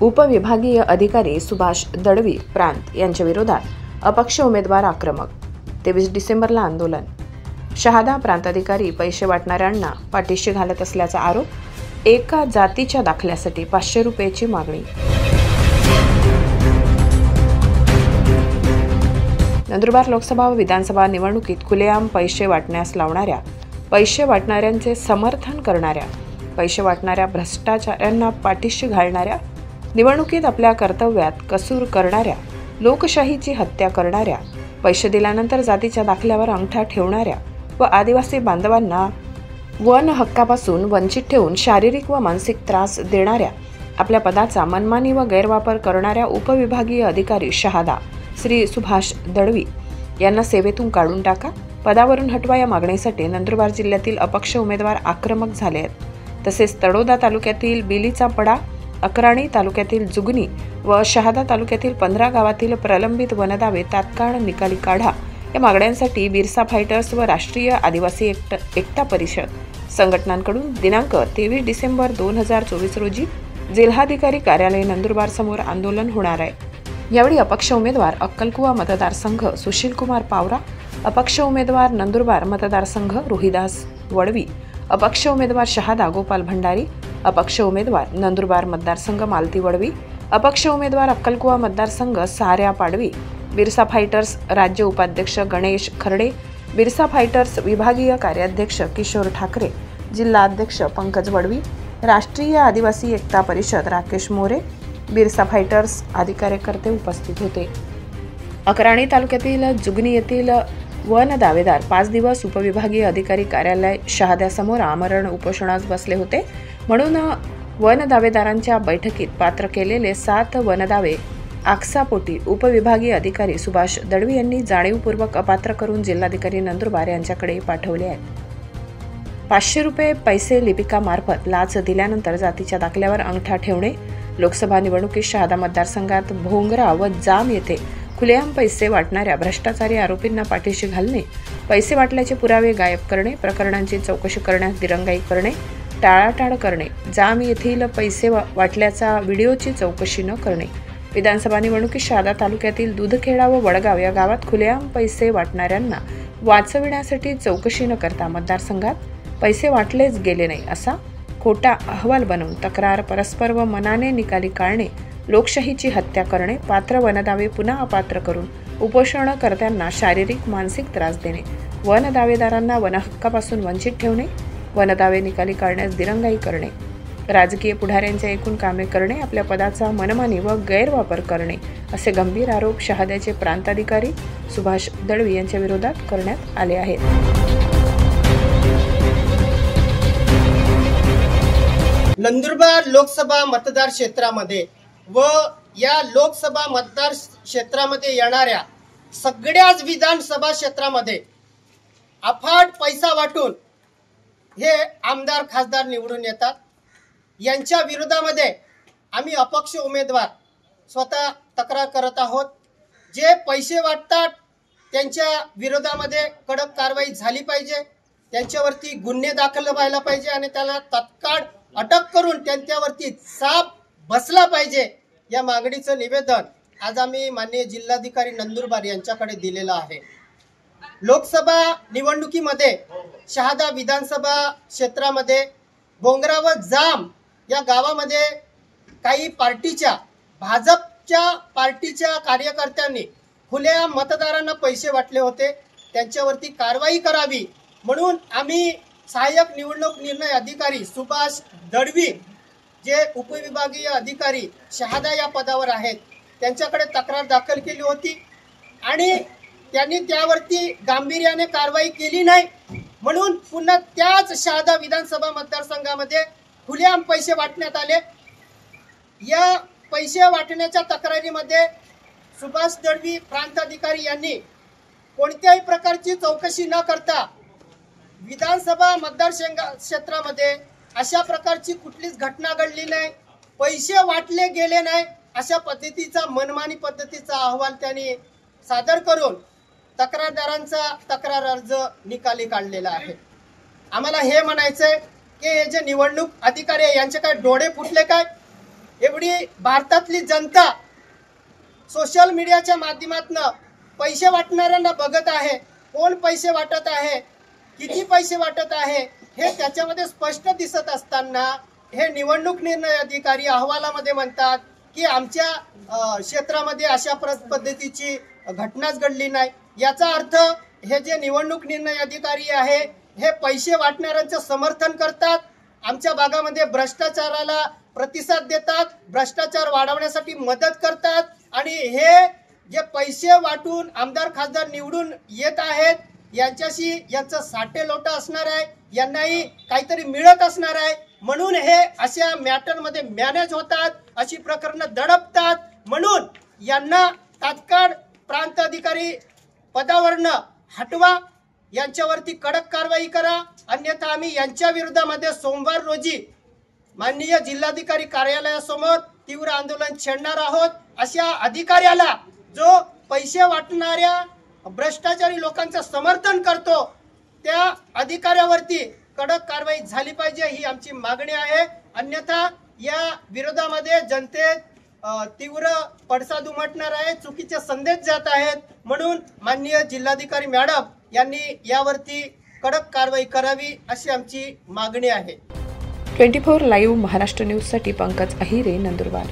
उपविभागीय अधिकारी सुभाष दळवी प्रांत यांच्या विरोधात अपक्ष उमेदवार आक्रमक। 23 डिसेंबरला आंदोलन। शहादा प्रांताधिकारी पैसे वाटणाऱ्यांना पाठीशी घालत असल्याचा आरोप। एका जातीच्या दाखल्यासाठी 500 रुपयाची मागणी। नंदुरबार लोकसभा व विधानसभा निवडणुकीत खुलेआम पैसे वाटण्यास लावणाऱ्या, पैसे वाटणाऱ्यांचे समर्थन करणाऱ्या, पैसे वाटणाऱ्या भ्रष्टाचाऱ्यांना पाठीशी घालणाऱ्या, निवडणुकीत आपल्या कर्तव्यात कसूर करणाऱ्या, लोकशाहीची हत्या करणाऱ्या, पैसे दिल्यानंतर जातीच्या दाखल्यावर अंगठा ठेवणाऱ्या व आदिवासी बांधवांना वन हक्कापासून वंचित ठेवून शारीरिक व मानसिक त्रास देणाऱ्या, आपल्या पदाचा मनमानी व गैरवापर करणाऱ्या उपविभागीय अधिकारी शहादा श्री सुभाष दळवी यांना सेवेतून काढून टाका, पदावरून हटवा या मागणीसाठी नंदुरबार जिल्ह्यातील अपक्ष उमेदवार आक्रमक झाले आहेत। तसेच तळोदा तालुक्यातील बिलीचा पडा, अक्राणी तालुक्यातील जुगनी व शहादा तालुक्यातील 15 गावातील प्रलंबित वनदावे तात्काळ निकाली काढा या मागण्यांसाठी बिरसा फायटर्स व राष्ट्रीय आदिवासी एकता परिषद संघटनांकडून दिनांक 23 डिसेंबर 2024 रोजी जिल्हाधिकारी कार्यालय नंदुरबार समोर आंदोलन होणार आहे। यावेळी अपक्ष उमेदवार अक्कलकुवा मतदारसंघ सुशीलकुमार पावरा, अपक्ष उमेदवार नंदुरबार मतदारसंघ रोहिदास वडवी, अपक्ष उमेदवार शहादा गोपाल भंडारी, अपक्ष उमेदवार नंदुरबार मतदारसंघ मालती वडवी, अपक्ष उमेदवार अक्कलकुवा मतदारसंघ साऱ्या पाडवी, बिरसा फायटर्स राज्य उपाध्यक्ष गणेश खरडे, बिरसा फायटर्स विभागीय कार्याध्यक्ष किशोर ठाकरे, जिल्हा अध्यक्ष पंकज वडवी, राष्ट्रीय आदिवासी एकता परिषद राकेश मोरे, बिरसा फायटर्स आदी कार्यकर्ते उपस्थित होते। अक्राणी तालुक्यातील जुगनी येथील वन दावेदार 5 दिवस उपविभागीय अधिकारी कार्यालय शहाद्यासमोर आमरण उपोषणास बसले होते, म्हणून वन दावेदारांच्या बैठकीत पात्र केलेले 7 वनदावे आकसापोटी उपविभागीय अधिकारी सुभाष दळवी यांनी जाणीवपूर्वक अपात्र करून जिल्हाधिकारी नंदुरबार यांच्याकडे पाठवले आहेत। 500 रुपये पैसे लिपिकामार्फत लाच दिल्यानंतर जातीच्या दाखल्यावर अंगठा ठेवणे, लोकसभा निवडणुकीत शहादा मतदारसंघात भोंगरा व जाम येथे खुलेआम पैसे वाटणाऱ्या भ्रष्टाचारी आरोपींना पाठीशी घालणे, पैसे वाटल्याचे पुरावे गायब करणे, प्रकरणांची चौकशी करण्यास दिरंगाई करणे, टाळाटाळ करणे, जाम येथील पैसे वाटल्याचा व्हिडिओची चौकशी न करणे, विधानसभा निवडणुकीत शहादा तालुक्यातील दूधखेडा व वडगाव या गावात खुलेआम पैसे वाटणाऱ्यांना वाचविण्यासाठी चौकशी न करता मतदारसंघात पैसे वाटलेच गेले नाही असा खोटा अहवाल बनवून तक्रार परस्पर व मनाने निकाली काढणे, लोकशाहीची हत्या करणे, पात्र वनदावे पुन्हा अपात्र करून उपोषणकर्त्यांना शारीरिक मानसिक त्रास देणे, वन दावेदारांना वनहक्कापासून वंचित ठेवणे, वनदावे निकाली काढण्यास दिरंगाई करणे, राजकीय पुढाऱ्यांचे एकूण कामे करणे, आपल्या पदाचा मनमानी व गैरवापर करणे असे गंभीर आरोप शहाद्याचे प्रांताधिकारी सुभाष दळवी यांच्या विरोधात करण्यात आले आहेत। नंदुरबार लोकसभा मतदार क्षेत्रामध्ये व या लोकसभा मतदार क्षेत्रामध्ये येणाऱ्या सगळ्याच विधानसभा क्षेत्रामध्ये अफाट पैसा वाटून हे आमदार खासदार निवडून येतात। यांच्या विरोधामध्ये आम्ही अपक्ष उमेदवार स्वतः तक्रार करत आहोत। जे पैसे वाटतात त्यांच्या विरोधामध्ये कडक कारवाई झाली पाहिजे, त्यांच्यावरती गुन्हे दाखल व्हायला पाहिजे आणि त्याला तत्काळ अटक करून त्यांच्यावरती चाप बसला पाहिजे या मागणीचं निवेदन आज आम्ही माननीय जिल्हाधिकारी नंदुरबार यांच्याकडे दिलेलं आहे। लोकसभा निवडणुकीमध्ये शहादा विधानसभा क्षेत्रामध्ये भोंगरा व जाम या गावामध्ये काही भाजपच्या पार्टीच्या कार्यकर्त्यांनी खुलेआम मतदारांना पैसे वाटले होते, त्यांच्यावरती कारवाई करावी म्हणून आम्ही सहाय्यक निवडणूक निर्णय अधिकारी सुभाष दळवी जे उपविभागीय अधिकारी शहादा या पदावर आहेत त्यांच्याकडे तक्रार दाखल केली होती आणि त्यांनी त्यावरती गांभीर्याने कारवाई केली नाही, म्हणून पुन्हा त्याच शहादा विधानसभा मतदारसंघामध्ये खुलेआम पैसे वाटण्यात आले। या पैसे वाटण्याच्या तक्रारीमध्ये सुभाष दळवी प्रांताधिकारी यांनी कोणत्याही प्रकारची चौकशी न करता विधानसभा मतदार क्षेत्रामध्ये अशा प्रकारची कुठलीच घटना घडली नाही, पैसे वाटले गेले नाही अशा पद्धतीचा मनमानी पद्धतीचा अहवाल त्यांनी सादर करून तक्रारदारांचा तक्रार अर्ज निकाली काढलेला आहे। आम्हाला हे म्हणायचंय की हे जे निवडणूक अधिकारी यांचे काय डोळे फुटले काय? एवढी भारतातली जनता सोशल मीडियाच्या माध्यमातून पैसे वाटणाऱ्यांना बघत आहे. कोण पैसे वाटत आहे, किती पैसे वाटत आहे हे त्याच्यामध्ये स्पष्ट दिसत असताना हे निवडणूक निर्णय अधिकारी अहवालामध्ये म्हणतात की आमच्या क्षेत्रामध्ये अशा पद्धतीची घटनाच घडली नाही. याचा अर्थ हे जे निवडणूक निर्णय अधिकारी आहे हे पैसे वाटणाऱ्यांचं समर्थन करतात, आमच्या भागामध्ये भ्रष्टाचाराला प्रतिसाद देतात, भ्रष्टाचार वाढवण्यासाठी मदत करतात आणि हे जे पैसे वाटून आमदार खासदार निवडून येत आहेत यांच्याशी यांचं साठे लोटा असणार आहे, यांनाही काहीतरी मिळत असणार आहे, म्हणून हे अशा मॅटरमध्ये मॅनेज होतात, अशी प्रकरणं दडपतात. म्हणून यांना तात्काळ प्रांत अधिकारी पदावरनं हटवा, यांच्यावरती कडक कारवाई करा, अन्यथा आम्ही यांच्या विरोधामध्ये सोमवार रोजी माननीय जिल्हाधिकारी कार्यालयासमोर तीव्र आंदोलन छेडणार आहोत. अशा अधिकाऱ्याला जो पैसे वाटणाऱ्या भ्रष्टाचारी लोकांचं समर्थन करतो त्या अधिकाऱ्यावरती कडक कारवाई झाली पाहिजे, ही आमची मागणी आहे. अन्यथा या विरोधामध्ये जनतेत तीव्र पडसाद उमटणार आहे, चुकीचे संदेश जात आहेत. म्हणून माननीय जिल्हाधिकारी मॅडम यांनी यावरती कडक कारवाई करावी अशी आमची मागणी आहे. 24 लाईव्ह महाराष्ट्र न्यूजसाठी पंकज अहिरे, नंदुरबार.